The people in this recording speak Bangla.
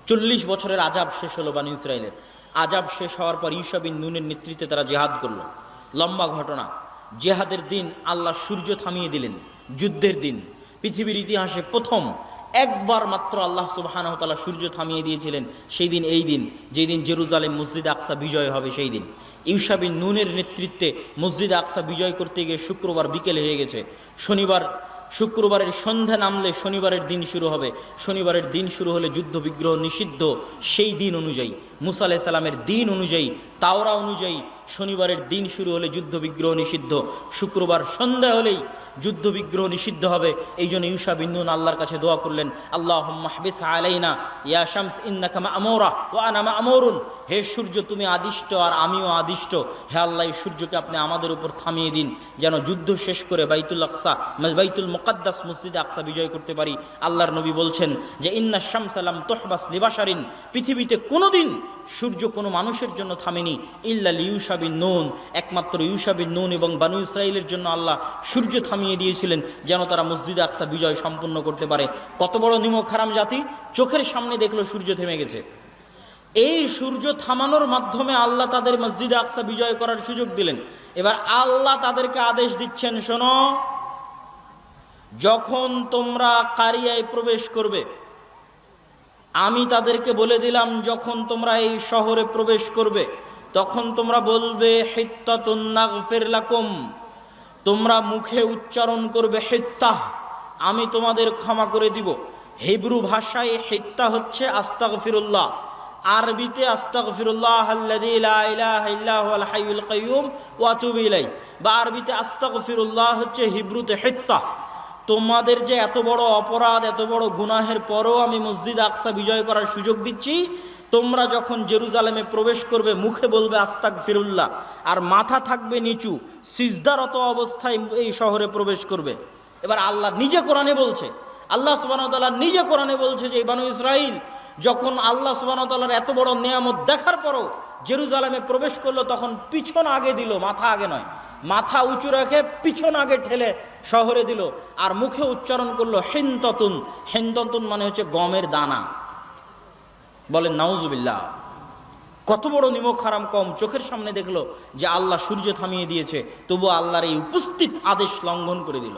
40 বছরের আজাব শেষ হলো বানি ইসরায়েলের। আজাব শেষ হওয়ার পর ইউশা বিন নুনের নেতৃত্বে তারা জেহাদ করলো। লম্বা ঘটনা। জেহাদের দিন আল্লাহ সূর্য থামিয়ে দিলেন। যুদ্ধের দিন পৃথিবীর ইতিহাসে প্রথম একবার মাত্র আল্লাহ সুবহানাহু ওয়া তাআলা সূর্য থামিয়ে দিয়েছিলেন। সেই দিন এই দিন, যেই দিন জেরুজালেম মসজিদ আকসা বিজয় হবে সেই দিন। ইউশা বিন নুনের নেতৃত্বে মসজিদ আকসা বিজয় করতে গিয়ে শুক্রবার বিকেল হয়ে গেছে। শুক্রবারের সন্ধ্যা নামলে শনিবারের দিন শুরু হবে। শনিবারের দিন শুরু হলে যুদ্ধ বিগ্রহ নিষিদ্ধ। সেই দিন অনুযায়ী, মুসা আলাইহিস সালামের দিন অনুযায়ী, তাওরা অনুযায়ী শনিবারের দিন শুরু হলে যুদ্ধ বিগ্রহ নিষিদ্ধ। শুক্রবার সন্ধ্যা হলেই যুদ্ধ বিগ্রহ নিষিদ্ধ হবে। এই জন্য ইউশা বিন নুন আল্লাহর কাছে দোয়া করলেন, আল্লাহুম্মা হবিস আলাইনা ইয়া শামস ইন্নাকা মা'মুরা ওয়া আনা মা'মুরুন। হে সূর্য, তুমি আদিষ্ট আর আমিও আদিষ্ট। হে আল্লাহ, এই সূর্যকে আপনি আমাদের উপর থামিয়ে দিন, যেন যুদ্ধ শেষ করে বাইতুল মুকাদ্দাস মসজিদে আকসা বিজয় করতে পারি। আল্লাহর নবী বলছেন যে ইন্না শামসা লাম তুহবাস লিবাশারিন, পৃথিবীতে কোনোদিন সূর্য কোনো মানুষের জন্য থামেনি ইল্লা লিইউশা বিন নুন, একমাত্র ইউশা বিন নুন এবং বানু ইসরাইলের জন্য আল্লাহ সূর্য থামিয়ে দিয়েছিলেন, যেন তারা মসজিদে আকসা বিজয় সম্পন্ন করতে পারে। কত বড় নিমক হারাম জাতি, চোখের সামনে দেখলো সূর্য থেমে গেছে। এই সূর্য থামানোর মাধ্যমে আল্লাহ তাদের মসজিদে আকসা বিজয় করার সুযোগ দিলেন। এবার আল্লাহ তাদেরকে আদেশ দিচ্ছেন, শোনো, যখন তোমরা কারিয়ায় প্রবেশ করবে, আমি তাদেরকে বলে দিলাম, যখন তোমরা এই শহরে প্রবেশ করবে তখন তোমরা বলবে হিত্তাতুন নাগফির লাকুম, তোমরা মুখে উচ্চারণ করবে হিত্তাহ, আমি তোমাদের ক্ষমা করে দিব। হিব্রু ভাষায় হিত্তা হচ্ছে আস্তাগফিরুল্লাহ, আরবিতে আস্তাগফিরুল্লাহ আল্লাযী লা ইলাহা ইল্লা হুয়াল হাইয়ুল কাইয়্যুম ওয়া আতুবু ইলাইহি, বা আরবিতে আস্তাগফিরুল্লাহ হচ্ছে হিব্রুতে হিত্তা। তোমাদের যে এত বড় অপরাধ, এত বড় গুনাহের পরও আমি মসজিদ আকসা বিজয় করার সুযোগ দিচ্ছি। তোমরা যখন জেরুজালেমে প্রবেশ করবে মুখে বলবে আস্তাগফিরুল্লাহ, আর মাথা থাকবে নিচু, সিজদারত অবস্থায় এই শহরে প্রবেশ করবে। এবার আল্লাহ নিজে কোরআনে বলছে, আল্লাহ সুবহানাহু ওয়া তাআলা নিজে কোরআনে বলছে যে বানু ইসরাইল যখন আল্লাহ সুবহানাহু ওয়া তাআলার এত বড় নিয়ামত দেখার পরও জেরুজালেমে প্রবেশ করলো, তখন পিছন আগে দিল, মাথা আগে নয়, মাথা উঁচু রেখে পিছন আগে ঠেলে শহরে দিল, আর মুখে উচ্চারণ করলো হিনতাতুন। হিনতাতুন মানে হচ্ছে গমের দানা। বলেন নাউজুবিল্লাহ। কত বড় নিমক হারাম কম, চোখের সামনে দেখলো যে আল্লাহ সূর্য থামিয়ে দিয়েছে, তবু আল্লাহর এই উপস্থিত আদেশ লঙ্ঘন করে দিল।